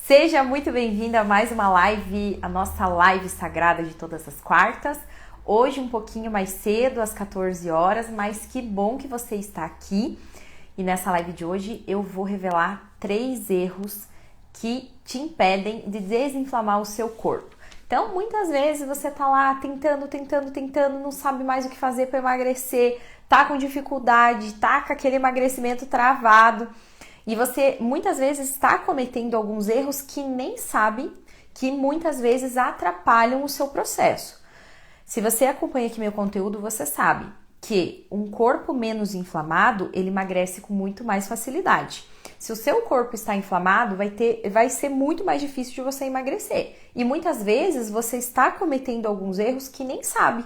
Seja muito bem-vinda a mais uma live, a nossa live sagrada de todas as quartas. Hoje um pouquinho mais cedo, às 14 horas, mas que bom que você está aqui. E nessa live de hoje eu vou revelar 3 erros que te impedem de desinflamar o seu corpo. Então, muitas vezes você tá lá tentando, não sabe mais o que fazer para emagrecer, tá com dificuldade, tá com aquele emagrecimento travado. E você muitas vezes está cometendo alguns erros que nem sabe, que muitas vezes atrapalham o seu processo. Se você acompanha aqui meu conteúdo, você sabe que um corpo menos inflamado, ele emagrece com muito mais facilidade. Se o seu corpo está inflamado, vai ser muito mais difícil de você emagrecer. E muitas vezes você está cometendo alguns erros que nem sabe.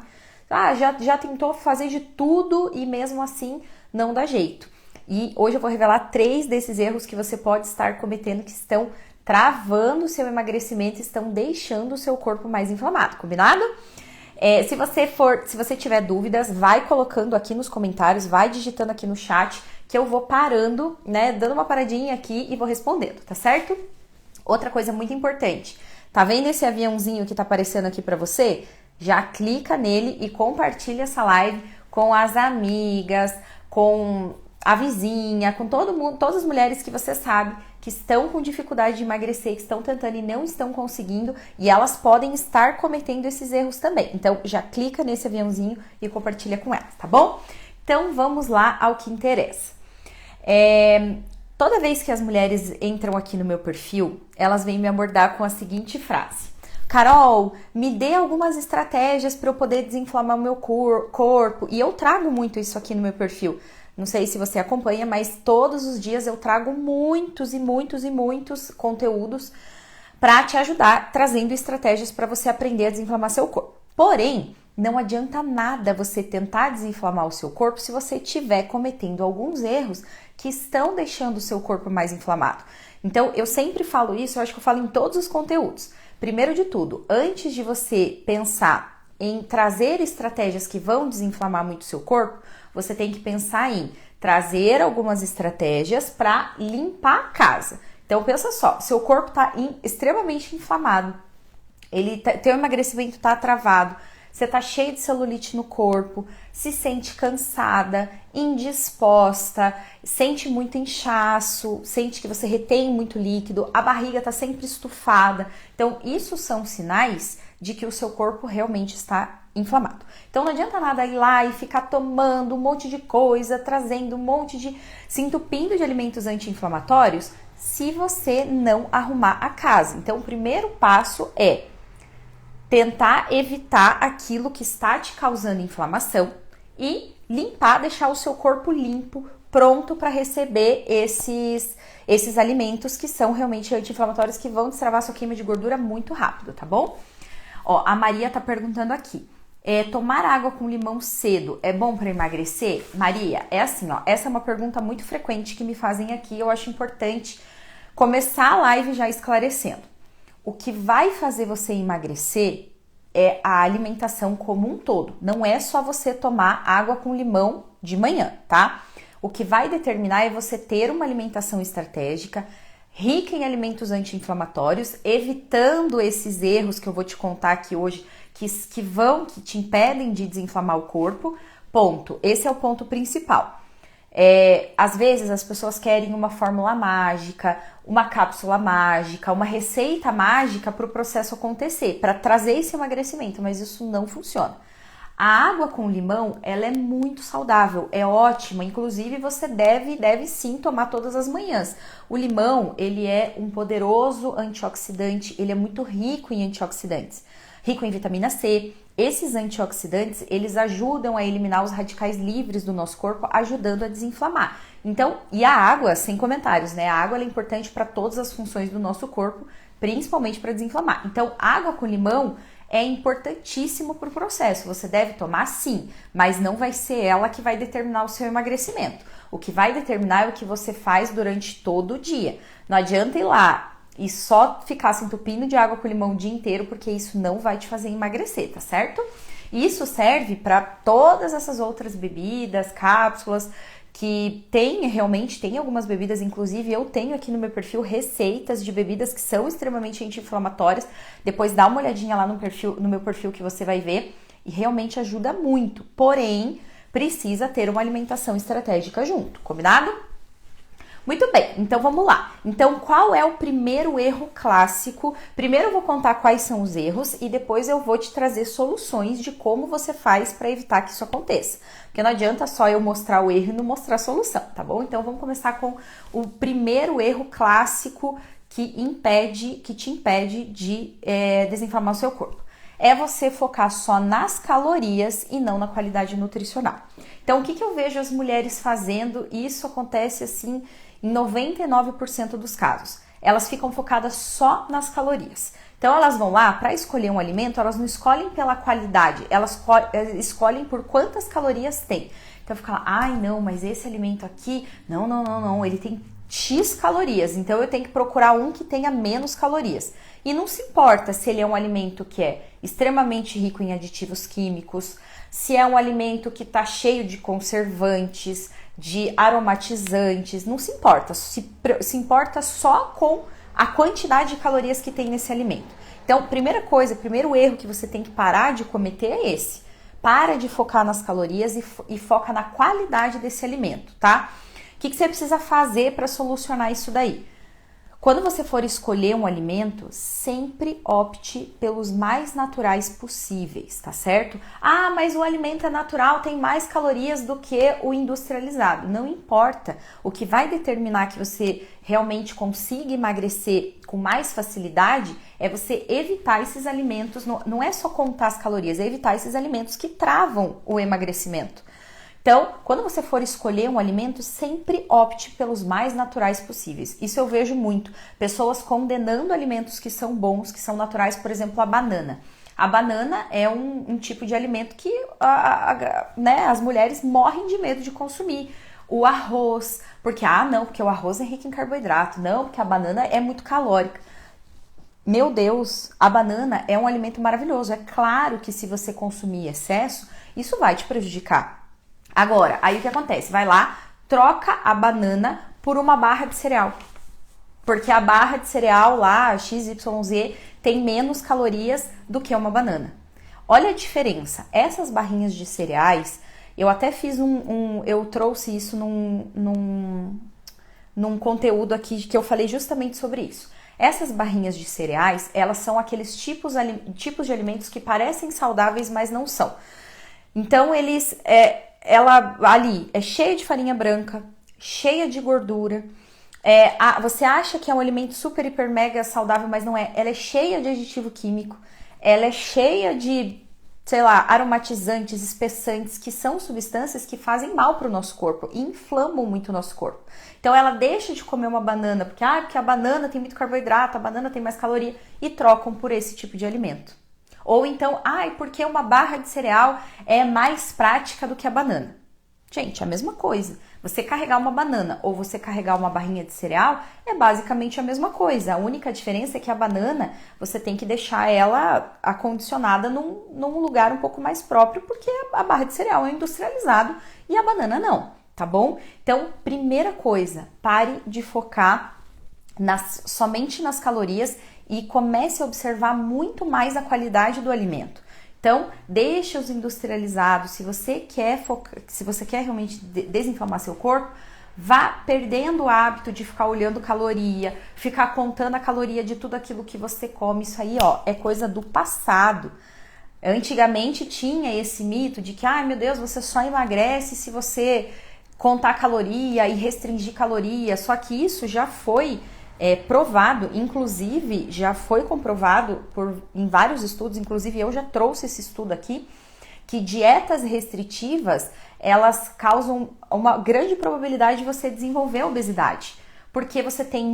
Já tentou fazer de tudo e mesmo assim não dá jeito. E hoje eu vou revelar 3 desses erros que você pode estar cometendo que estão travando o seu emagrecimento e estão deixando o seu corpo mais inflamado, combinado? Se você tiver dúvidas, vai colocando aqui nos comentários, vai digitando aqui no chat, que eu vou parando, né, dando uma paradinha aqui e vou respondendo, tá certo? Outra coisa muito importante, tá vendo esse aviãozinho que tá aparecendo aqui pra você? Já clica nele e compartilha essa live com as amigas, com a vizinha, com todo mundo, todas as mulheres que você sabe que estão com dificuldade de emagrecer, que estão tentando e não estão conseguindo, e elas podem estar cometendo esses erros também. Então, já clica nesse aviãozinho e compartilha com elas, tá bom? Então, vamos lá ao que interessa. Toda vez que as mulheres entram aqui no meu perfil, elas vêm me abordar com a seguinte frase: Carol, me dê algumas estratégias para eu poder desinflamar o meu corpo. E eu trago muito isso aqui no meu perfil. Não sei se você acompanha, mas todos os dias eu trago muitos conteúdos para te ajudar, trazendo estratégias para você aprender a desinflamar seu corpo. Porém, não adianta nada você tentar desinflamar o seu corpo se você estiver cometendo alguns erros que estão deixando o seu corpo mais inflamado. Então, eu sempre falo isso, eu acho que eu falo em todos os conteúdos. Primeiro de tudo, antes de você pensar em trazer estratégias que vão desinflamar muito o seu corpo, você tem que pensar em trazer algumas estratégias para limpar a casa. Então, pensa só, seu corpo está extremamente inflamado, teu emagrecimento está travado, você está cheio de celulite no corpo, se sente cansada, indisposta, sente muito inchaço, sente que você retém muito líquido, a barriga está sempre estufada. Então, isso são sinais de que o seu corpo realmente está inflamado. Então, não adianta nada ir lá e ficar tomando um monte de coisa, trazendo um monte de... se entupindo de alimentos anti-inflamatórios se você não arrumar a casa. Então, o primeiro passo é tentar evitar aquilo que está te causando inflamação e limpar, deixar o seu corpo limpo, pronto para receber esses alimentos que são realmente anti-inflamatórios, que vão destravar sua queima de gordura muito rápido, tá bom? Ó, a Maria tá perguntando aqui, tomar água com limão cedo é bom para emagrecer? Maria, é assim, ó, essa é uma pergunta muito frequente que me fazem aqui, eu acho importante começar a live já esclarecendo. O que vai fazer você emagrecer é a alimentação como um todo. Não é só você tomar água com limão de manhã, tá? O que vai determinar é você ter uma alimentação estratégica, rica em alimentos anti-inflamatórios, evitando esses erros que eu vou te contar aqui hoje, que te impedem de desinflamar o corpo. Ponto. Esse é o ponto principal. Às vezes as pessoas querem uma fórmula mágica, uma cápsula mágica, uma receita mágica para o processo acontecer, para trazer esse emagrecimento, mas isso não funciona. A água com limão, ela é muito saudável, é ótima, inclusive você deve sim tomar todas as manhãs. O limão, ele é um poderoso antioxidante, ele é muito rico em antioxidantes, rico em vitamina C. Esses antioxidantes, eles ajudam a eliminar os radicais livres do nosso corpo, ajudando a desinflamar. Então, e a água, sem comentários, né? A água ela é importante para todas as funções do nosso corpo, principalmente para desinflamar. Então, água com limão é importantíssimo para o processo. Você deve tomar sim, mas não vai ser ela que vai determinar o seu emagrecimento. O que vai determinar é o que você faz durante todo o dia. Não adianta ir lá e só ficar se entupindo de água com limão o dia inteiro, porque isso não vai te fazer emagrecer, tá certo? Isso serve para todas essas outras bebidas, cápsulas, que realmente tem algumas bebidas, inclusive eu tenho aqui no meu perfil receitas de bebidas que são extremamente anti-inflamatórias. Depois dá uma olhadinha lá no meu perfil que você vai ver, e realmente ajuda muito. Porém, precisa ter uma alimentação estratégica junto, combinado? Muito bem, então vamos lá. Então, qual é o primeiro erro clássico? Primeiro eu vou contar quais são os erros e depois eu vou te trazer soluções de como você faz para evitar que isso aconteça. Porque não adianta só eu mostrar o erro e não mostrar a solução, tá bom? Então vamos começar com o primeiro erro clássico que te impede de desinflamar o seu corpo. É você focar só nas calorias e não na qualidade nutricional. Então, o que eu vejo as mulheres fazendo, e isso acontece assim em 99% dos casos. Elas ficam focadas só nas calorias. Então, elas vão lá para escolher um alimento, elas não escolhem pela qualidade, elas escolhem por quantas calorias tem. Então, fica lá, ai não, mas esse alimento aqui, não, ele tem X calorias, então eu tenho que procurar um que tenha menos calorias. E não se importa se ele é um alimento que é extremamente rico em aditivos químicos, se é um alimento que está cheio de conservantes, de aromatizantes, não se importa. Se importa só com a quantidade de calorias que tem nesse alimento. Então, primeiro erro que você tem que parar de cometer é esse. Para de focar nas calorias e foca na qualidade desse alimento, tá? O que você precisa fazer para solucionar isso daí? Quando você for escolher um alimento, sempre opte pelos mais naturais possíveis, tá certo? Ah, mas o alimento é natural, tem mais calorias do que o industrializado. Não importa. O que vai determinar que você realmente consiga emagrecer com mais facilidade é você evitar esses alimentos, não é só contar as calorias, é evitar esses alimentos que travam o emagrecimento. Então, quando você for escolher um alimento, sempre opte pelos mais naturais possíveis. Isso eu vejo muito. Pessoas condenando alimentos que são bons, que são naturais, por exemplo, a banana. A banana é um tipo de alimento que as mulheres morrem de medo de consumir. O arroz, porque o arroz é rico em carboidrato. Não, porque a banana é muito calórica. Meu Deus, a banana é um alimento maravilhoso. É claro que se você consumir excesso, isso vai te prejudicar. Agora, aí o que acontece? Vai lá, troca a banana por uma barra de cereal. Porque a barra de cereal lá, XYZ, tem menos calorias do que uma banana. Olha a diferença. Essas barrinhas de cereais, eu até fiz eu trouxe isso num conteúdo aqui que eu falei justamente sobre isso. Essas barrinhas de cereais, elas são aqueles tipos de alimentos que parecem saudáveis, mas não são. Então, ela ali é cheia de farinha branca, cheia de gordura. Você acha que é um alimento super, hiper, mega saudável, mas não é. Ela é cheia de aditivo químico, ela é cheia de, aromatizantes, espessantes, que são substâncias que fazem mal para o nosso corpo e inflamam muito o nosso corpo. Então ela deixa de comer uma banana, porque a banana tem muito carboidrato, a banana tem mais caloria, e trocam por esse tipo de alimento. Ou então, porque uma barra de cereal é mais prática do que a banana. Gente, é a mesma coisa. Você carregar uma banana ou você carregar uma barrinha de cereal é basicamente a mesma coisa. A única diferença é que a banana, você tem que deixar ela acondicionada num lugar um pouco mais próprio, porque a barra de cereal é industrializado e a banana não, tá bom? Então, primeira coisa, pare de focar somente nas calorias e comece a observar muito mais a qualidade do alimento. Então, deixe os industrializados. Se você quer realmente desinflamar seu corpo, vá perdendo o hábito de ficar olhando caloria, ficar contando a caloria de tudo aquilo que você come. Isso aí, é coisa do passado. Antigamente tinha esse mito de que, meu Deus, você só emagrece se você contar caloria e restringir caloria. Só que isso já foi provado, inclusive já foi comprovado em vários estudos, inclusive eu já trouxe esse estudo aqui, que dietas restritivas, elas causam uma grande probabilidade de você desenvolver obesidade, porque você tem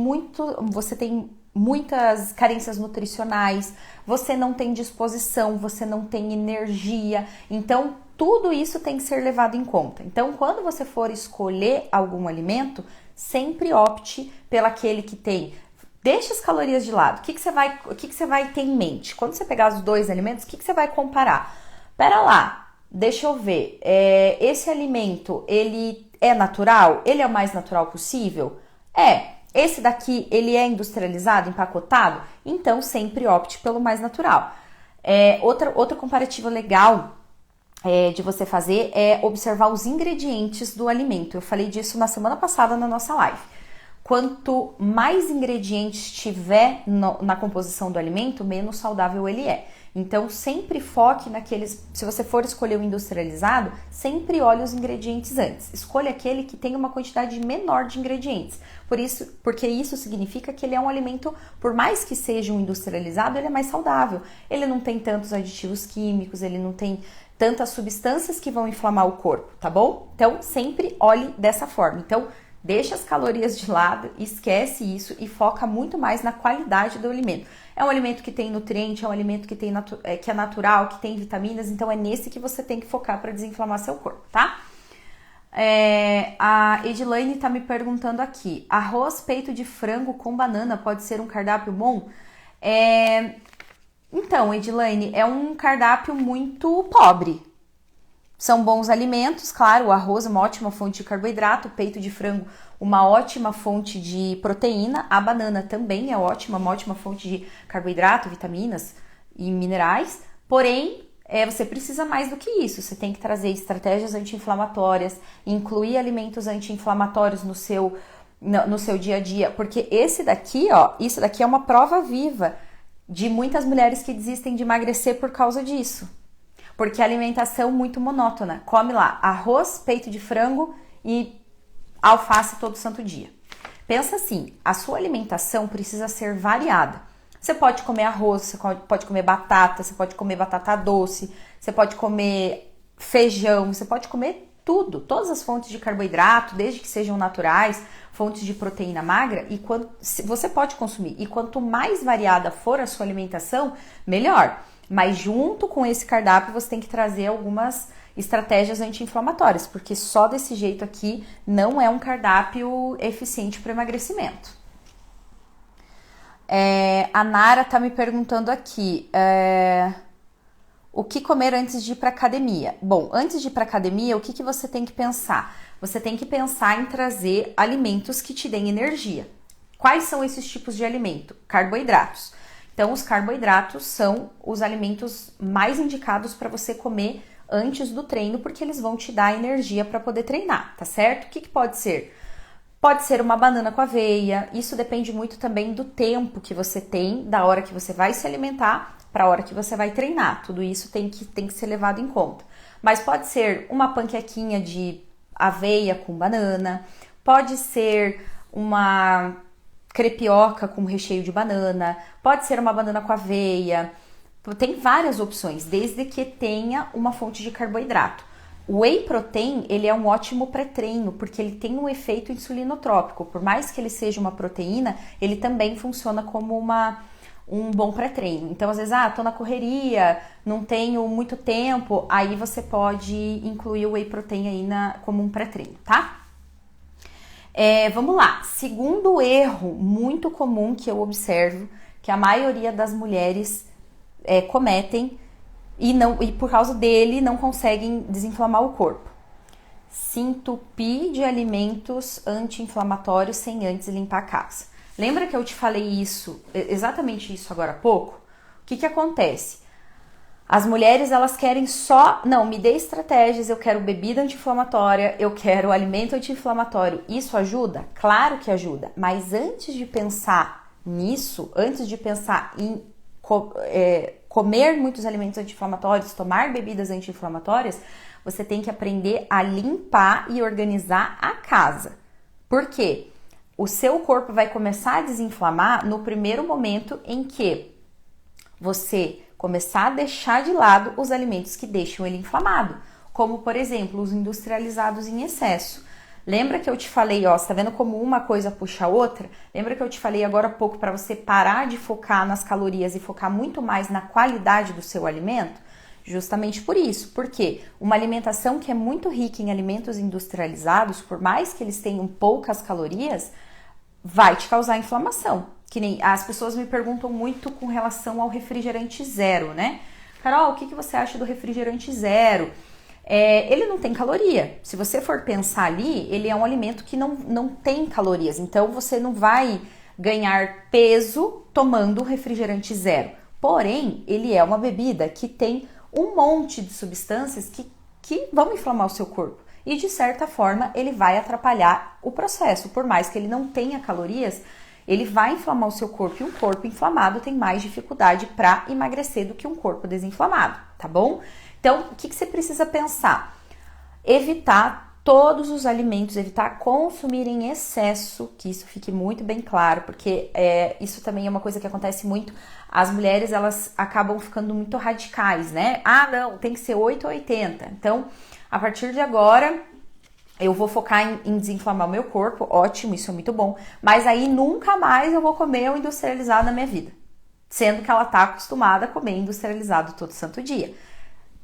muitas carências nutricionais, você não tem disposição, você não tem energia, então tudo isso tem que ser levado em conta. Então, quando você for escolher algum alimento, sempre opte pelo aquele que tem. Deixa as calorias de lado. O que você vai ter em mente? Quando você pegar os dois alimentos, o que você vai comparar? Pera lá, deixa eu ver. Esse alimento, ele é natural? Ele é o mais natural possível? É. Esse daqui, ele é industrializado, empacotado? Então, sempre opte pelo mais natural. Outra comparativa legal de você fazer é observar os ingredientes do alimento. Eu falei disso na semana passada na nossa live. Quanto mais ingredientes tiver na composição do alimento, menos saudável ele é. Então, sempre foque naqueles... Se você for escolher o industrializado, sempre olhe os ingredientes antes. Escolha aquele que tem uma quantidade menor de ingredientes. Porque isso significa que ele é um alimento, por mais que seja um industrializado, ele é mais saudável. Ele não tem tantos aditivos químicos, ele não tem tantas substâncias que vão inflamar o corpo, tá bom? Então, sempre olhe dessa forma. Então, deixa as calorias de lado, esquece isso e foca muito mais na qualidade do alimento. É um alimento que tem nutriente, é um alimento que é natural, que tem vitaminas, então é nesse que você tem que focar para desinflamar seu corpo, tá? A Edilane tá me perguntando aqui, arroz peito de frango com banana pode ser um cardápio bom? Então, Edilane, é um cardápio muito pobre. São bons alimentos, claro, o arroz é uma ótima fonte de carboidrato, o peito de frango uma ótima fonte de proteína, a banana também é uma ótima fonte de carboidrato, vitaminas e minerais, porém, você precisa mais do que isso, você tem que trazer estratégias anti-inflamatórias, incluir alimentos anti-inflamatórios no seu dia a dia, porque isso daqui é uma prova viva de muitas mulheres que desistem de emagrecer por causa disso. Porque a alimentação muito monótona. Come lá arroz, peito de frango e alface todo santo dia. Pensa assim, a sua alimentação precisa ser variada. Você pode comer arroz, você pode comer batata, você pode comer batata doce, você pode comer feijão, você pode comer tudo. Todas as fontes de carboidrato, desde que sejam naturais, fontes de proteína magra, você pode consumir. E quanto mais variada for a sua alimentação, melhor. Mas junto com esse cardápio você tem que trazer algumas estratégias anti-inflamatórias, porque só desse jeito aqui não é um cardápio eficiente para emagrecimento. A Nara tá me perguntando aqui, o que comer antes de ir para academia? Bom, antes de ir para academia, o que você tem que pensar? Você tem que pensar em trazer alimentos que te deem energia. Quais são esses tipos de alimento? Carboidratos. Então, os carboidratos são os alimentos mais indicados para você comer antes do treino, porque eles vão te dar energia para poder treinar, tá certo? O que pode ser? Pode ser uma banana com aveia, isso depende muito também do tempo que você tem, da hora que você vai se alimentar para a hora que você vai treinar. Tudo isso tem que ser levado em conta. Mas pode ser uma panquequinha de aveia com banana, pode ser uma crepioca com recheio de banana, pode ser uma banana com aveia, tem várias opções, desde que tenha uma fonte de carboidrato. O whey protein, ele é um ótimo pré-treino, porque ele tem um efeito insulinotrópico, por mais que ele seja uma proteína, ele também funciona como um bom pré-treino. Então, às vezes, tô na correria, não tenho muito tempo, aí você pode incluir o whey protein aí como um pré-treino, tá? Vamos lá, segundo erro muito comum que eu observo, que a maioria das mulheres cometem e por causa dele não conseguem desinflamar o corpo. Se entupir de alimentos anti-inflamatórios sem antes limpar a casa. Lembra que eu te falei exatamente isso agora há pouco? O que acontece? As mulheres, elas querem me dê estratégias, eu quero bebida anti-inflamatória, eu quero alimento anti-inflamatório. Isso ajuda? Claro que ajuda, mas antes de pensar nisso, antes de pensar em comer muitos alimentos anti-inflamatórios, tomar bebidas anti-inflamatórias, você tem que aprender a limpar e organizar a casa. Por quê? O seu corpo vai começar a desinflamar no primeiro momento em que você começar a deixar de lado os alimentos que deixam ele inflamado, como, por exemplo, os industrializados em excesso. Lembra que eu te falei, você tá vendo como uma coisa puxa a outra? Lembra que eu te falei agora há pouco para você parar de focar nas calorias e focar muito mais na qualidade do seu alimento? Justamente por isso, porque uma alimentação que é muito rica em alimentos industrializados, por mais que eles tenham poucas calorias, vai te causar inflamação. Que nem as pessoas me perguntam muito com relação ao refrigerante zero, né? Carol, o que você acha do refrigerante zero? ele não tem caloria. Se você for pensar ali, ele é um alimento que não tem calorias. Então, você não vai ganhar peso tomando refrigerante zero. Porém, ele é uma bebida que tem um monte de substâncias que vão inflamar o seu corpo. E, de certa forma, ele vai atrapalhar o processo. Por mais que ele não tenha calorias, ele vai inflamar o seu corpo. E um corpo inflamado tem mais dificuldade para emagrecer do que um corpo desinflamado, tá bom? Então, o que você precisa pensar? Evitar todos os alimentos, evitar consumir em excesso, que isso fique muito bem claro, porque isso também é uma coisa que acontece muito. As mulheres, elas acabam ficando muito radicais, né? Ah, não, tem que ser 8 ou 80. Então, a partir de agora, eu vou focar em desinflamar o meu corpo, ótimo, isso é muito bom, mas aí nunca mais eu vou comer o industrializado na minha vida, sendo que ela tá acostumada a comer industrializado todo santo dia.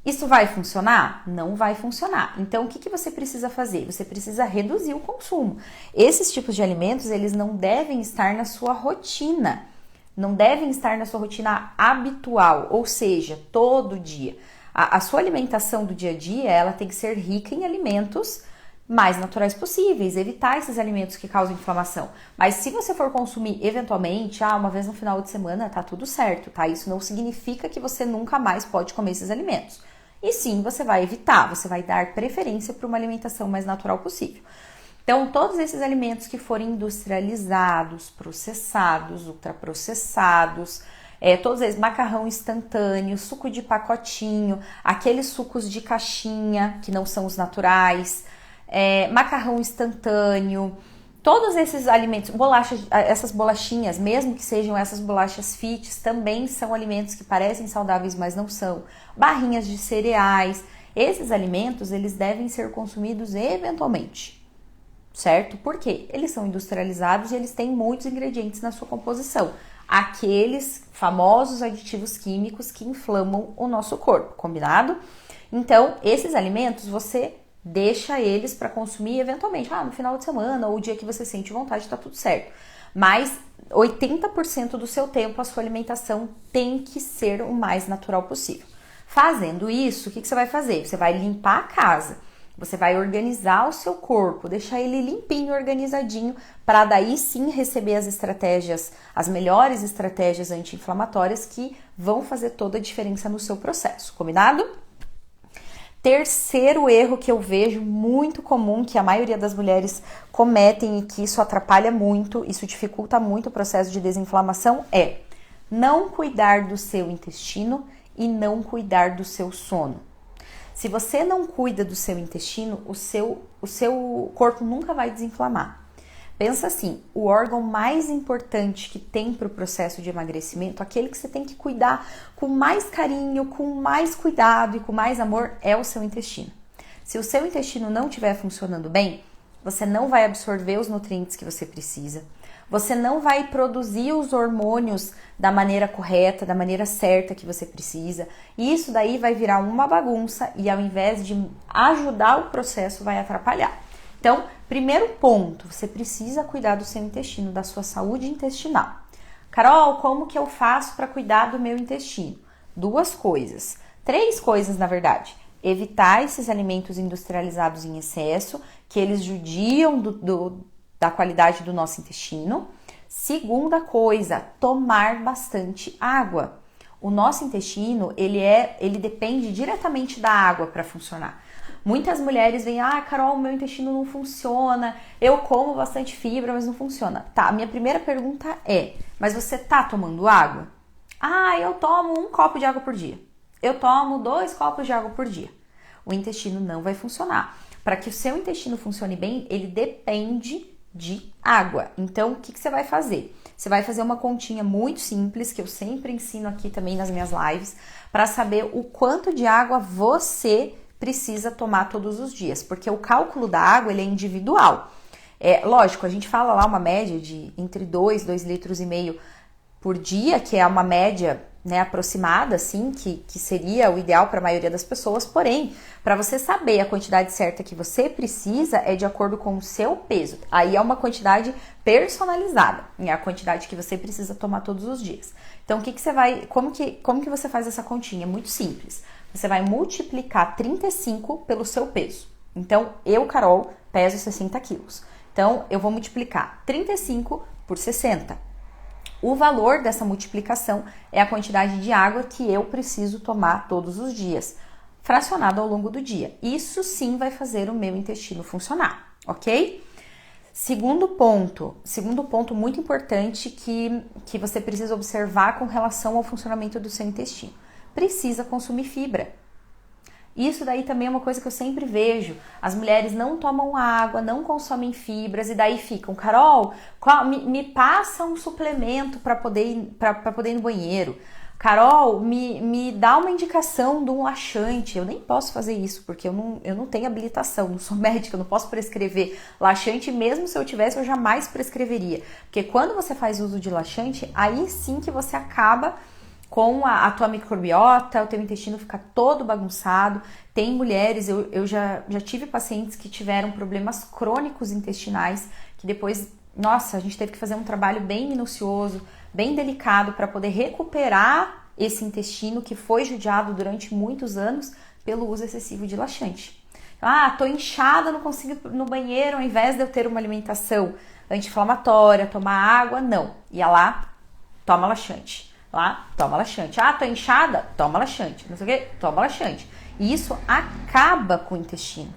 Isso vai funcionar? Não vai funcionar. Então, o que você precisa fazer? Você precisa reduzir o consumo. Esses tipos de alimentos, eles não devem estar na sua rotina. Não devem estar na sua rotina habitual, ou seja, todo dia. A sua alimentação do dia a dia, ela tem que ser rica em alimentos mais naturais possíveis, evitar esses alimentos que causam inflamação. Mas se você for consumir eventualmente, uma vez no final de semana, tá tudo certo, tá? Isso não significa que você nunca mais pode comer esses alimentos. E sim, você vai evitar, você vai dar preferência para uma alimentação mais natural possível. Então, todos esses alimentos que forem industrializados, processados, ultraprocessados, todos eles, macarrão instantâneo, suco de pacotinho, aqueles sucos de caixinha, que não são os naturais, macarrão instantâneo, todos esses alimentos, bolachas, essas bolachinhas, mesmo que sejam essas bolachas fits, também são alimentos que parecem saudáveis, mas não são. Barrinhas de cereais, esses alimentos, eles devem ser consumidos eventualmente, certo? Por quê? Eles são industrializados e eles têm muitos ingredientes na sua composição. Aqueles famosos aditivos químicos que inflamam o nosso corpo, combinado? Então, esses alimentos, você deixa eles para consumir eventualmente, no final de semana ou o dia que você sente vontade, tá tudo certo. Mas 80% do seu tempo a sua alimentação tem que ser o mais natural possível. Fazendo isso, o que você vai fazer? Você vai limpar a casa, você vai organizar o seu corpo, deixar ele limpinho, organizadinho, para daí sim receber as estratégias, as melhores estratégias anti-inflamatórias que vão fazer toda a diferença no seu processo, combinado? Terceiro erro que eu vejo muito comum, que a maioria das mulheres cometem e que isso atrapalha muito, isso dificulta muito o processo de desinflamação, é não cuidar do seu intestino e não cuidar do seu sono. Se você não cuida do seu intestino, o seu corpo nunca vai desinflamar. Pensa assim, o órgão mais importante que tem para o processo de emagrecimento, aquele que você tem que cuidar com mais carinho, com mais cuidado e com mais amor, é o seu intestino. Se o seu intestino não estiver funcionando bem, você não vai absorver os nutrientes que você precisa, você não vai produzir os hormônios da maneira correta, da maneira certa que você precisa, e isso daí vai virar uma bagunça e ao invés de ajudar o processo, vai atrapalhar. Então, primeiro ponto, você precisa cuidar do seu intestino, da sua saúde intestinal. Carol, como que eu faço para cuidar do meu intestino? 2 coisas, 3 coisas na verdade. Evitar esses alimentos industrializados em excesso, que eles judiam da qualidade do nosso intestino. Segunda coisa, tomar bastante água. O nosso intestino, ele depende diretamente da água para funcionar. Muitas mulheres vêm, Carol, meu intestino não funciona, eu como bastante fibra, mas não funciona. Tá, a minha primeira pergunta é, mas você tá tomando água? Eu tomo 1 copo de água por dia. Eu tomo 2 copos de água por dia. O intestino não vai funcionar. Para que o seu intestino funcione bem, ele depende de água. Então, o que você vai fazer? Você vai fazer uma continha muito simples, que eu sempre ensino aqui também nas minhas lives, para saber o quanto de água você precisa tomar todos os dias, porque o cálculo da água ele é individual. Lógico, a gente fala lá uma média de entre 2,5 litros por dia, que é uma média né, aproximada, assim, que seria o ideal para a maioria das pessoas, porém, para você saber a quantidade certa que você precisa é de acordo com o seu peso. Aí é uma quantidade personalizada, é a quantidade que você precisa tomar todos os dias. Então, o que você vai, como que você faz essa continha? É muito simples. Você vai multiplicar 35 pelo seu peso. Então, eu, Carol, peso 60 quilos. Então, eu vou multiplicar 35 por 60. O valor dessa multiplicação é a quantidade de água que eu preciso tomar todos os dias, fracionado ao longo do dia. Isso sim vai fazer o meu intestino funcionar, ok? Segundo ponto muito importante que você precisa observar com relação ao funcionamento do seu intestino. Precisa consumir fibra. Isso daí também é uma coisa que eu sempre vejo. As mulheres não tomam água, não consomem fibras e daí ficam, Carol, me passa um suplemento para poder ir no banheiro. Carol, me dá uma indicação de um laxante. Eu nem posso fazer isso, porque eu não tenho habilitação, não sou médica, eu não posso prescrever laxante. Mesmo se eu tivesse, eu jamais prescreveria. Porque quando você faz uso de laxante, aí sim que você acaba com a tua microbiota, o teu intestino fica todo bagunçado. Tem mulheres, eu já tive pacientes que tiveram problemas crônicos intestinais, que depois, nossa, a gente teve que fazer um trabalho bem minucioso, bem delicado para poder recuperar esse intestino que foi judiado durante muitos anos pelo uso excessivo de laxante. Tô inchada, não consigo ir no banheiro, ao invés de eu ter uma alimentação anti-inflamatória, tomar água, não. Ia lá, toma laxante. Lá, toma laxante. Tô inchada? Toma laxante. Não sei o que? Toma laxante. E isso acaba com o intestino.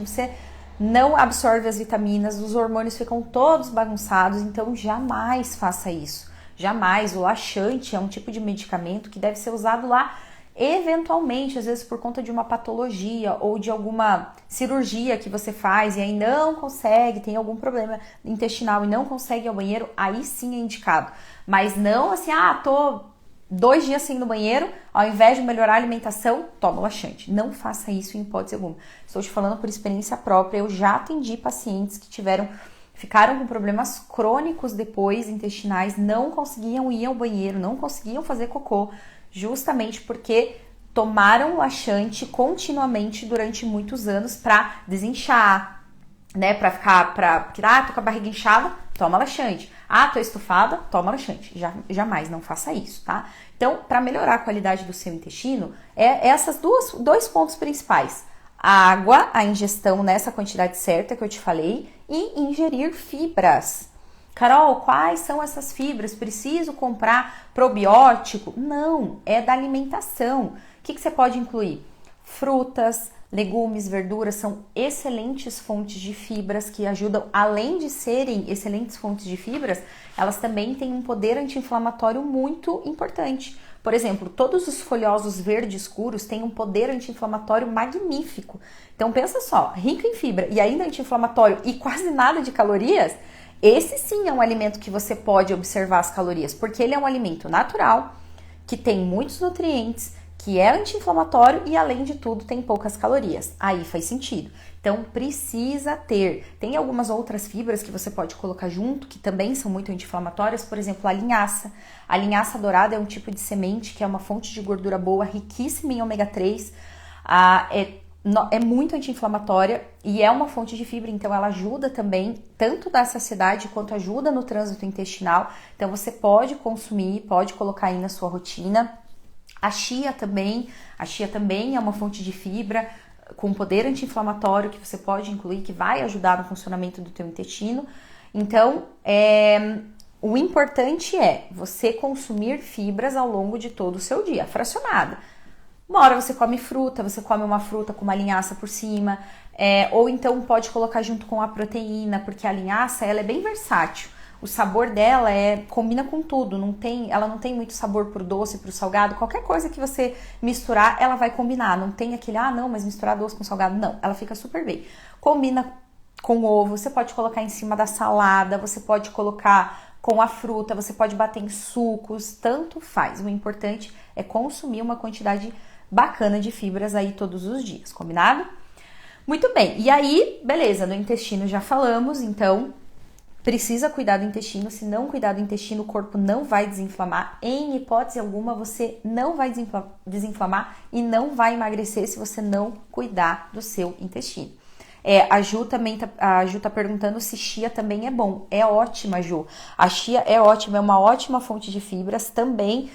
Você não absorve as vitaminas, os hormônios ficam todos bagunçados, então jamais faça isso. Jamais. O laxante é um tipo de medicamento que deve ser usado lá eventualmente, às vezes por conta de uma patologia ou de alguma cirurgia que você faz e aí não consegue, tem algum problema intestinal e não consegue ir ao banheiro, aí sim é indicado. Mas não assim, tô 2 dias sem ir no banheiro, ao invés de melhorar a alimentação, toma laxante. Não faça isso em hipótese alguma. Estou te falando por experiência própria, eu já atendi pacientes que ficaram com problemas crônicos depois, intestinais, não conseguiam ir ao banheiro, não conseguiam fazer cocô, justamente porque tomaram laxante continuamente durante muitos anos para desinchar, né? Porque tô com a barriga inchada, toma laxante. Tô estufada, toma laxante. Jamais, não faça isso, tá? Então, para melhorar a qualidade do seu intestino, essas dois pontos principais. A água, a ingestão nessa quantidade certa que eu te falei, e ingerir fibras. Carol, quais são essas fibras? Preciso comprar probiótico? Não, é da alimentação. O que você pode incluir? Frutas, legumes, verduras são excelentes fontes de fibras que ajudam, além de serem excelentes fontes de fibras, elas também têm um poder anti-inflamatório muito importante. Por exemplo, todos os folhosos verdes escuros têm um poder anti-inflamatório magnífico. Então pensa só, rico em fibra e ainda anti-inflamatório e quase nada de calorias, esse sim é um alimento que você pode observar as calorias, porque ele é um alimento natural, que tem muitos nutrientes, que é anti-inflamatório e, além de tudo, tem poucas calorias. Aí faz sentido. Então, precisa ter. Tem algumas outras fibras que você pode colocar junto, que também são muito anti-inflamatórias, por exemplo, a linhaça. A linhaça dourada é um tipo de semente que é uma fonte de gordura boa, riquíssima em ômega 3, é muito anti-inflamatória e é uma fonte de fibra, então ela ajuda também, tanto da saciedade quanto ajuda no trânsito intestinal. Então você pode consumir, pode colocar aí na sua rotina. A chia também é uma fonte de fibra com poder anti-inflamatório que você pode incluir, que vai ajudar no funcionamento do teu intestino. Então, o importante é você consumir fibras ao longo de todo o seu dia, fracionada. Uma hora você come fruta, você come uma fruta com uma linhaça por cima, ou então pode colocar junto com a proteína, porque a linhaça ela é bem versátil. O sabor dela combina com tudo, ela não tem muito sabor pro doce, pro salgado. Qualquer coisa que você misturar, ela vai combinar. Não tem aquele, não, mas misturar doce com salgado. Não, ela fica super bem. Combina com ovo, você pode colocar em cima da salada, você pode colocar com a fruta, você pode bater em sucos, tanto faz. O importante é consumir uma quantidade bacana de fibras aí todos os dias, combinado? Muito bem, e aí, beleza, no intestino já falamos, então precisa cuidar do intestino. Se não cuidar do intestino, o corpo não vai desinflamar. Em hipótese alguma, você não vai desinflamar e não vai emagrecer se você não cuidar do seu intestino. A Ju tá perguntando se chia também é bom. É ótima, Ju. A chia é ótima, é uma ótima fonte de fibras, também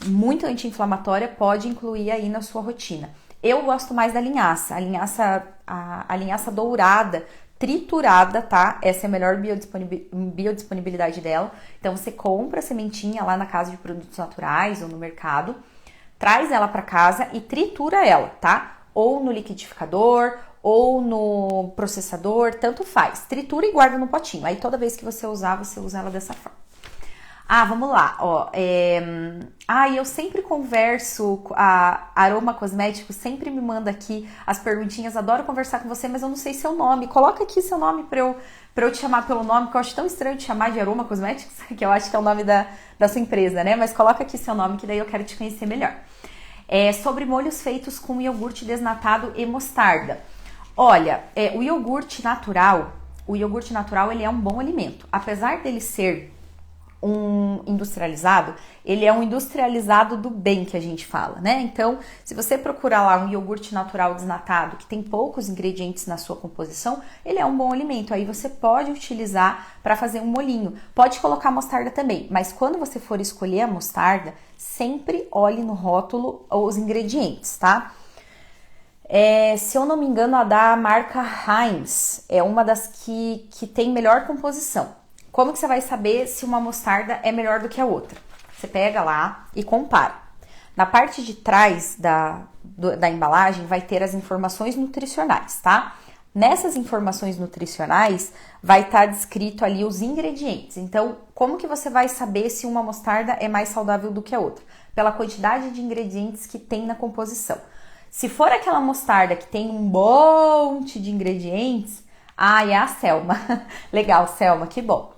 muito anti-inflamatória, pode incluir aí na sua rotina. Eu gosto mais da linhaça, a linhaça dourada, triturada, tá? Essa é a melhor biodisponibilidade dela. Então você compra a sementinha lá na casa de produtos naturais ou no mercado, traz ela para casa e tritura ela, tá? Ou no liquidificador ou no processador, tanto faz. Tritura e guarda no potinho. Aí toda vez que você usar, você usa ela dessa forma. Vamos lá, eu sempre converso, a Aroma Cosméticos sempre me manda aqui as perguntinhas, adoro conversar com você, mas eu não sei seu nome. Coloca aqui seu nome pra eu te chamar pelo nome, que eu acho tão estranho te chamar de Aroma Cosméticos, que eu acho que é o nome da sua empresa, né? Mas coloca aqui seu nome, que daí eu quero te conhecer melhor. Sobre molhos feitos com iogurte desnatado e mostarda. Olha, o iogurte natural, ele é um bom alimento. Apesar dele ser um industrializado, ele é um industrializado do bem, que a gente fala, né? Então, se você procurar lá um iogurte natural desnatado, que tem poucos ingredientes na sua composição, ele é um bom alimento. Aí você pode utilizar para fazer um molhinho. Pode colocar mostarda também, mas quando você for escolher a mostarda, sempre olhe no rótulo os ingredientes, tá? Se eu não me engano, a da marca Heinz é uma das que tem melhor composição. Como que você vai saber se uma mostarda é melhor do que a outra? Você pega lá e compara. Na parte de trás da embalagem vai ter as informações nutricionais, tá? Nessas informações nutricionais vai estar descrito ali os ingredientes. Então, como que você vai saber se uma mostarda é mais saudável do que a outra? Pela quantidade de ingredientes que tem na composição. Se for aquela mostarda que tem um monte de ingredientes, é a Selma. Legal, Selma, que bom.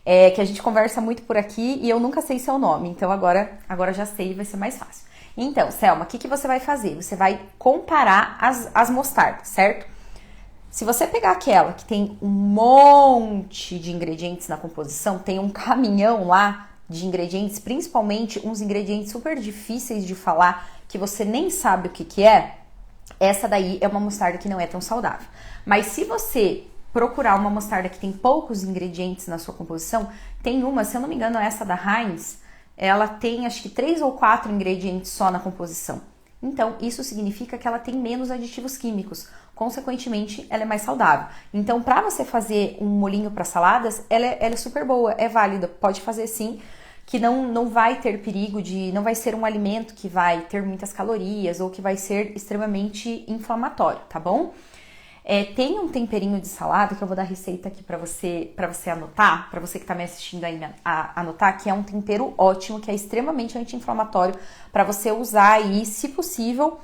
Que a gente conversa muito por aqui e eu nunca sei seu nome, então agora já sei e vai ser mais fácil. Então, Selma, o que você vai fazer? Você vai comparar as mostardas, certo? Se você pegar aquela que tem um monte de ingredientes na composição, tem um caminhão lá de ingredientes, principalmente uns ingredientes super difíceis de falar, que você nem sabe o que é, essa daí é uma mostarda que não é tão saudável. Mas se você procurar uma mostarda que tem poucos ingredientes na sua composição, tem uma, se eu não me engano, essa da Heinz, ela tem acho que 3 ou 4 ingredientes só na composição. Então, isso significa que ela tem menos aditivos químicos, consequentemente, ela é mais saudável. Então, para você fazer um molhinho para saladas, ela é super boa, é válida, pode fazer sim, que não vai ter perigo não vai ser um alimento que vai ter muitas calorias ou que vai ser extremamente inflamatório, tá bom? Tem um temperinho de salada que eu vou dar receita aqui para você anotar, para você que tá me assistindo aí anotar, que é um tempero ótimo, que é extremamente anti-inflamatório para você usar aí, se possível,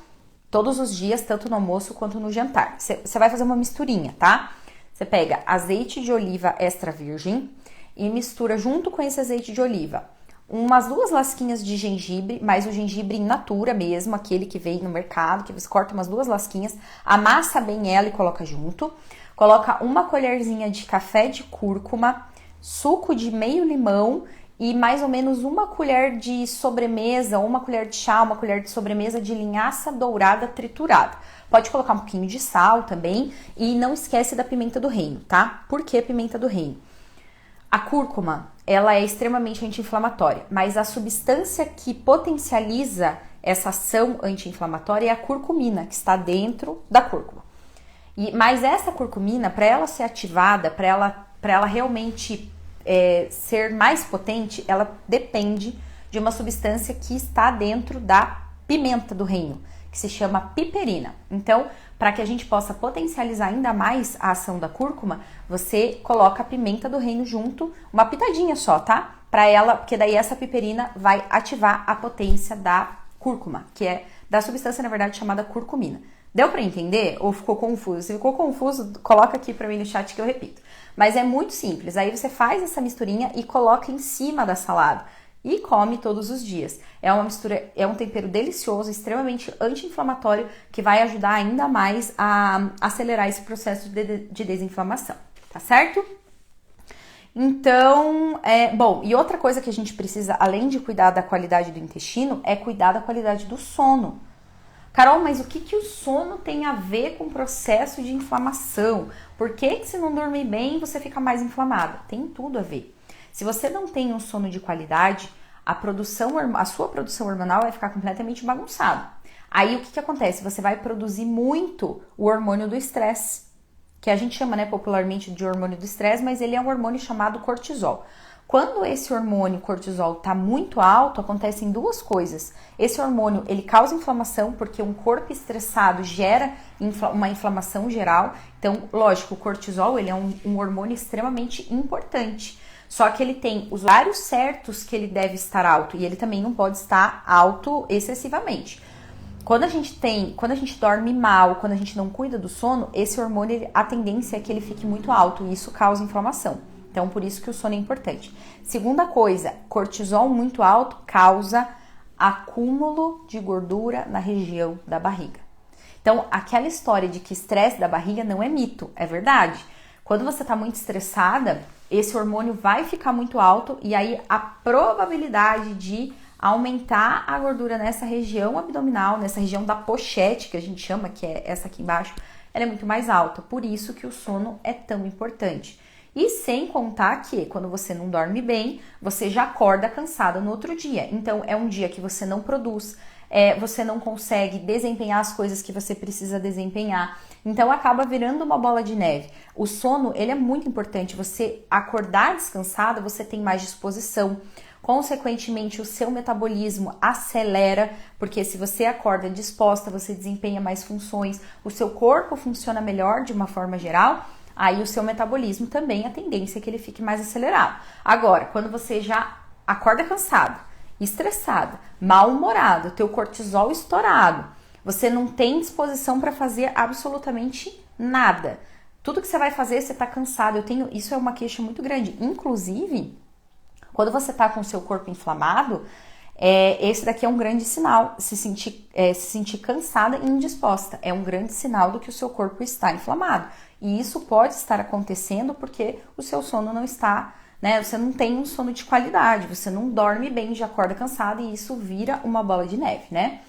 todos os dias, tanto no almoço quanto no jantar. Você vai fazer uma misturinha, tá? Você pega azeite de oliva extra virgem e mistura junto com esse azeite de oliva umas 2 lasquinhas de gengibre, mas o gengibre in natura mesmo, aquele que vem no mercado, que você corta umas 2 lasquinhas, amassa bem ela e coloca junto. Coloca uma colherzinha de café de cúrcuma, suco de meio limão e mais ou menos uma colher de sobremesa, uma colher de chá, uma colher de sobremesa de linhaça dourada triturada. Pode colocar um pouquinho de sal também e não esquece da pimenta do reino, tá? Por que pimenta do reino? A cúrcuma, ela é extremamente anti-inflamatória, mas a substância que potencializa essa ação anti-inflamatória é a curcumina, que está dentro da cúrcuma. Mas essa curcumina, para ela ser ativada, para ela realmente ser mais potente, ela depende de uma substância que está dentro da pimenta do reino, que se chama piperina. Então, para que a gente possa potencializar ainda mais a ação da cúrcuma, você coloca a pimenta do reino junto, uma pitadinha só, tá? Porque daí essa piperina vai ativar a potência da cúrcuma, que é da substância, na verdade, chamada curcumina. Deu para entender ou ficou confuso? Se ficou confuso, coloca aqui para mim no chat que eu repito. Mas é muito simples. Aí você faz essa misturinha e coloca em cima da salada e come todos os dias. É uma mistura, é um tempero delicioso, extremamente anti-inflamatório, que vai ajudar ainda mais a acelerar esse processo de desinflamação, tá certo? Então, bom, e outra coisa que a gente precisa, além de cuidar da qualidade do intestino, é cuidar da qualidade do sono. Carol, mas o que o sono tem a ver com o processo de inflamação? Por que se não dormir bem você fica mais inflamada? Tem tudo a ver. Se você não tem um sono de qualidade, a sua produção hormonal vai ficar completamente bagunçada. Aí o que acontece? Você vai produzir muito o hormônio do estresse, que a gente chama, né, popularmente de hormônio do estresse, mas ele é um hormônio chamado cortisol. Quando esse hormônio cortisol está muito alto, acontecem duas coisas. Esse hormônio, ele causa inflamação, porque um corpo estressado gera uma inflamação geral. Então, lógico, o cortisol, ele é um hormônio extremamente importante. Só que ele tem os horários certos que ele deve estar alto, e ele também não pode estar alto excessivamente. Quando a gente dorme mal, quando a gente não cuida do sono, esse hormônio, a tendência é que ele fique muito alto, e isso causa inflamação. Então, por isso que o sono é importante. Segunda coisa, cortisol muito alto causa acúmulo de gordura na região da barriga. Então, aquela história de que estresse da barriga não é mito, é verdade. Quando você está muito estressada, esse hormônio vai ficar muito alto e aí a probabilidade de aumentar a gordura nessa região abdominal, nessa região da pochete, que a gente chama, que é essa aqui embaixo, ela é muito mais alta. Por isso que o sono é tão importante. E sem contar que quando você não dorme bem, você já acorda cansada no outro dia. Então é um dia que você não produz, você não consegue desempenhar as coisas que você precisa desempenhar. Então acaba virando uma bola de neve. O sono, ele é muito importante. Você acordar descansada, você tem mais disposição. Consequentemente, o seu metabolismo acelera, porque se você acorda disposta, você desempenha mais funções, o seu corpo funciona melhor de uma forma geral. Aí o seu metabolismo também, a tendência é que ele fique mais acelerado. Agora, quando você já acorda cansado, estressada, mal-humorado, teu cortisol estourado, você não tem disposição para fazer absolutamente nada. Tudo que você vai fazer, você está cansado. Isso é uma queixa muito grande. Inclusive, quando você está com o seu corpo inflamado, esse daqui é um grande sinal. Se sentir cansada e indisposta é um grande sinal do que o seu corpo está inflamado. E isso pode estar acontecendo porque o seu sono não está, né? Você não tem um sono de qualidade, você não dorme bem, já acorda cansado e isso vira uma bola de neve, né?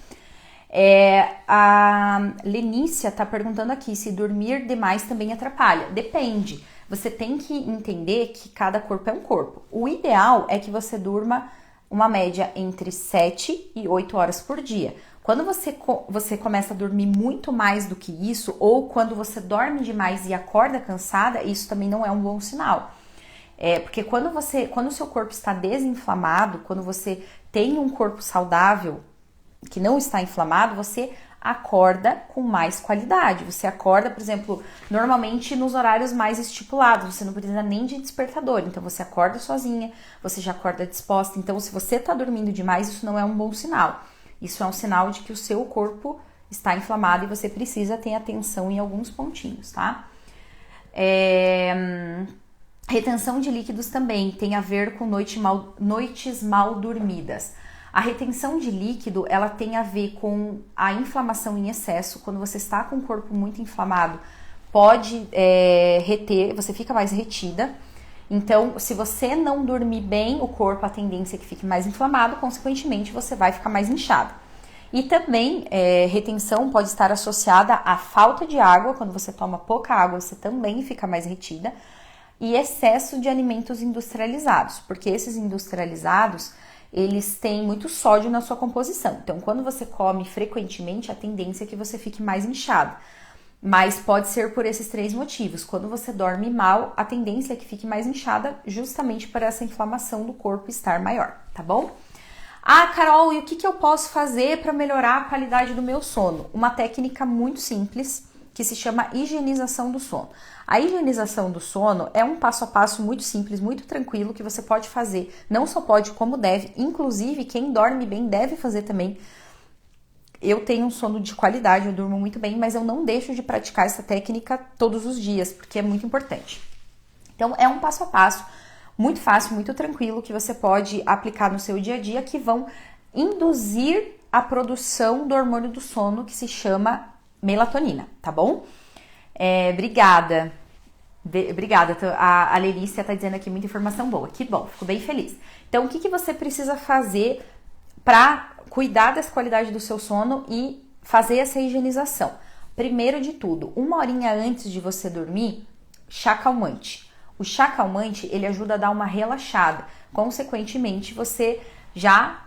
A Lenícia tá perguntando aqui se dormir demais também atrapalha. Depende. Você tem que entender que cada corpo é um corpo. O ideal é que você durma uma média entre 7 e 8 horas por dia. Quando você começa a dormir muito mais do que isso, ou quando você dorme demais e acorda cansada, isso também não é um bom sinal. Porque quando o seu corpo está desinflamado, quando você tem um corpo saudável, que não está inflamado, você acorda com mais qualidade. Você acorda, por exemplo, normalmente nos horários mais estipulados, você não precisa nem de despertador, então você acorda sozinha, você já acorda disposta. Então, se você está dormindo demais, isso não é um bom sinal. Isso é um sinal de que o seu corpo está inflamado e você precisa ter atenção em alguns pontinhos, tá? Retenção de líquidos também tem a ver com noites mal dormidas. A retenção de líquido, ela tem a ver com a inflamação em excesso. Quando você está com o corpo muito inflamado, pode reter, você fica mais retida. Então, se você não dormir bem o corpo, a tendência é que fique mais inflamado, consequentemente, você vai ficar mais inchado. E também, retenção pode estar associada à falta de água. Quando você toma pouca água, você também fica mais retida. E excesso de alimentos industrializados, porque esses industrializados, eles têm muito sódio na sua composição. Então, quando você come frequentemente, a tendência é que você fique mais inchado. Mas pode ser por esses 3 motivos. Quando você dorme mal, a tendência é que fique mais inchada, justamente por essa inflamação do corpo estar maior, tá bom? Ah, Carol, e o que eu posso fazer para melhorar a qualidade do meu sono? Uma técnica muito simples, que se chama higienização do sono. A higienização do sono é um passo a passo muito simples, muito tranquilo, que você pode fazer. Não só pode, como deve. Inclusive, quem dorme bem deve fazer também. Eu tenho um sono de qualidade, eu durmo muito bem, mas eu não deixo de praticar essa técnica todos os dias, porque é muito importante. Então, é um passo a passo, muito fácil, muito tranquilo, que você pode aplicar no seu dia a dia, que vão induzir a produção do hormônio do sono, que se chama melatonina, tá bom? Obrigada. Obrigada, a Lerícia tá dizendo aqui muita informação boa. Que bom, fico bem feliz. Então, o que você precisa fazer para cuidar dessa qualidade do seu sono e fazer essa higienização? Primeiro de tudo, 1 horinha antes de você dormir, chá calmante. O chá calmante, ele ajuda a dar uma relaxada. Consequentemente, você já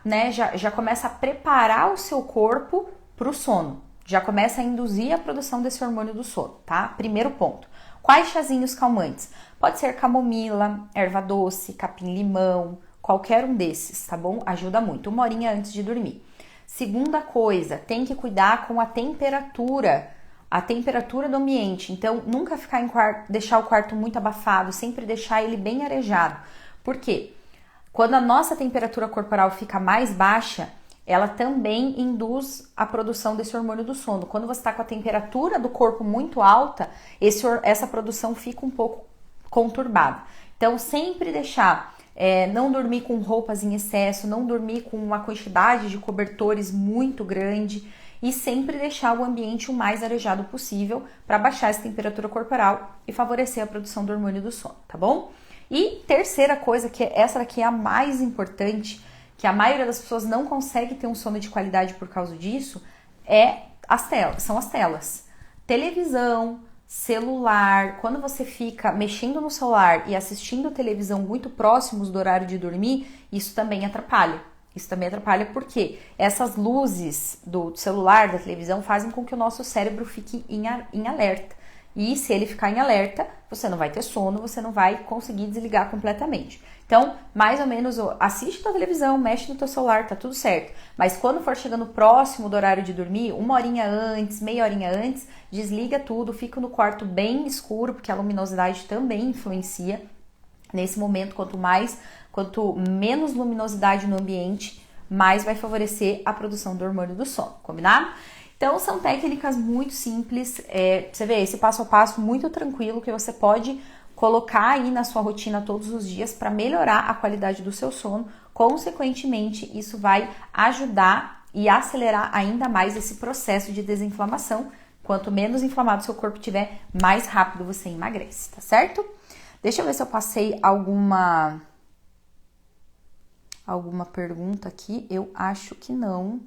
começa a preparar o seu corpo para o sono. Já começa a induzir a produção desse hormônio do sono, tá? Primeiro ponto. Quais chazinhos calmantes? Pode ser camomila, erva doce, capim-limão, qualquer um desses, tá bom? Ajuda muito, 1 horinha antes de dormir. Segunda coisa, tem que cuidar com a temperatura do ambiente. Então, nunca deixar o quarto muito abafado, sempre deixar ele bem arejado. Por quê? Quando a nossa temperatura corporal fica mais baixa, ela também induz a produção desse hormônio do sono. Quando você está com a temperatura do corpo muito alta, essa produção fica um pouco conturbada. Então, sempre deixar, não dormir com roupas em excesso, não dormir com uma quantidade de cobertores muito grande e sempre deixar o ambiente o mais arejado possível para baixar essa temperatura corporal e favorecer a produção do hormônio do sono, tá bom? E terceira coisa, que essa daqui é a mais importante, que a maioria das pessoas não consegue ter um sono de qualidade por causa disso, são as telas. Televisão, celular, quando você fica mexendo no celular e assistindo televisão muito próximos do horário de dormir, isso também atrapalha. Isso também atrapalha porque essas luzes do celular, da televisão, fazem com que o nosso cérebro fique em alerta. E se ele ficar em alerta, você não vai ter sono, você não vai conseguir desligar completamente. Então, mais ou menos, assiste tua televisão, mexe no teu celular, tá tudo certo. Mas quando for chegando próximo do horário de dormir, 1 horinha antes, meia horinha antes, desliga tudo, fica no quarto bem escuro, porque a luminosidade também influencia. Nesse momento, quanto menos luminosidade no ambiente, mais vai favorecer a produção do hormônio do sono, combinado? Então, são técnicas muito simples, você vê, esse passo a passo muito tranquilo que você pode colocar aí na sua rotina todos os dias para melhorar a qualidade do seu sono. Consequentemente, isso vai ajudar e acelerar ainda mais esse processo de desinflamação. Quanto menos inflamado seu corpo tiver, mais rápido você emagrece, tá certo? Deixa eu ver se eu passei alguma pergunta aqui. Eu acho que não.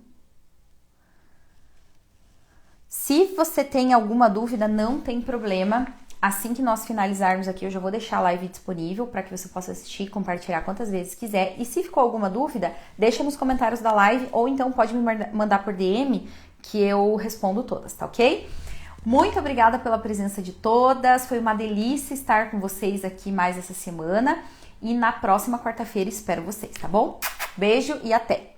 Se você tem alguma dúvida, não tem problema. Assim que nós finalizarmos aqui, eu já vou deixar a live disponível para que você possa assistir e compartilhar quantas vezes quiser. E se ficou alguma dúvida, deixa nos comentários da live ou então pode me mandar por DM que eu respondo todas, tá ok? Muito obrigada pela presença de todas. Foi uma delícia estar com vocês aqui mais essa semana. E na próxima quarta-feira espero vocês, tá bom? Beijo e até!